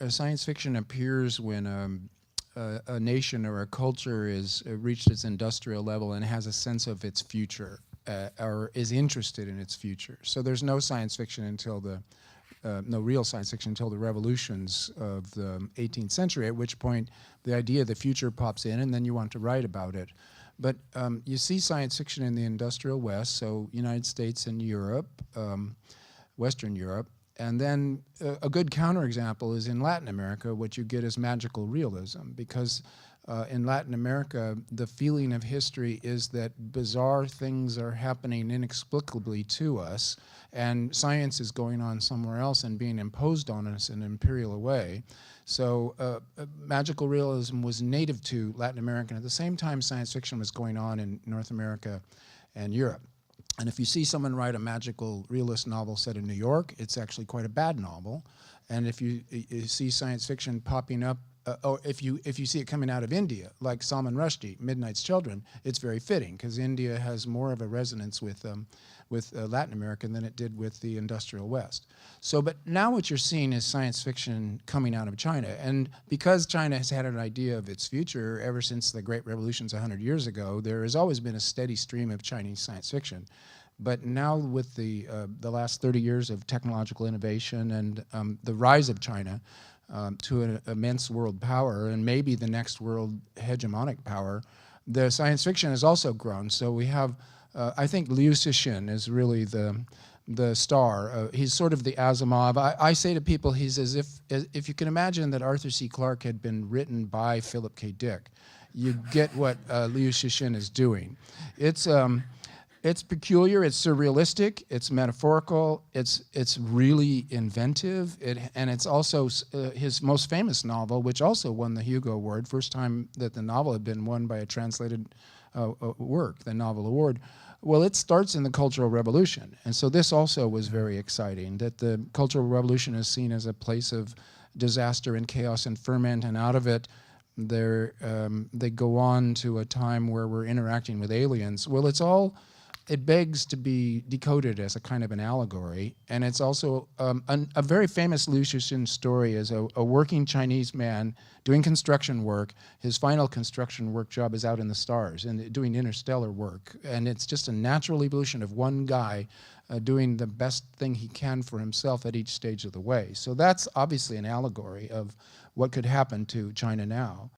Science fiction appears when a nation or a culture is reached its industrial level and has a sense of its future, or is interested in its future. So there's no science fiction until no real science fiction until the revolutions of the 18th century, at which point the idea of the future pops in and then you want to write about it. But you see science fiction in the industrial West, so United States and Europe, Western Europe, and then a good counterexample is in Latin America. What you get is magical realism, because in Latin America, the feeling of history is that bizarre things are happening inexplicably to us, and science is going on somewhere else and being imposed on us in an imperial way. So magical realism was native to Latin America, and at the same time science fiction was going on in North America and Europe. And if you see someone write a magical realist novel set in New York, it's actually quite a bad novel. And if you see science fiction popping up, or if you see it coming out of India, like Salman Rushdie, Midnight's Children, it's very fitting, because India has more of a resonance with Latin America than it did with the industrial West. So, but now what you're seeing is science fiction coming out of China. And because China has had an idea of its future ever since the Great Revolutions 100 years ago, there has always been a steady stream of Chinese science fiction. But now with the last 30 years of technological innovation and the rise of China to an immense world power, and maybe the next world hegemonic power, the science fiction has also grown. So we have, I think Liu Cixin is really the star. He's sort of the Asimov. I say to people, he's as if you can imagine that Arthur C. Clarke had been written by Philip K. Dick, you get what Liu Cixin is doing. It's peculiar, it's surrealistic, it's metaphorical, it's really inventive, and it's also his most famous novel, which also won the Hugo Award, first time that the novel had been won by a translated work, the Novel Award. Well, it starts in the Cultural Revolution, and so this also was very exciting, that the Cultural Revolution is seen as a place of disaster and chaos and ferment, and out of it they go on to a time where we're interacting with aliens. Well, it begs to be decoded as a kind of an allegory, and it's also a very famous Liu Cixin story is a working Chinese man doing construction work. His final construction work job is out in the stars and doing interstellar work, and it's just a natural evolution of one guy doing the best thing he can for himself at each stage of the way. So that's obviously an allegory of what could happen to China now.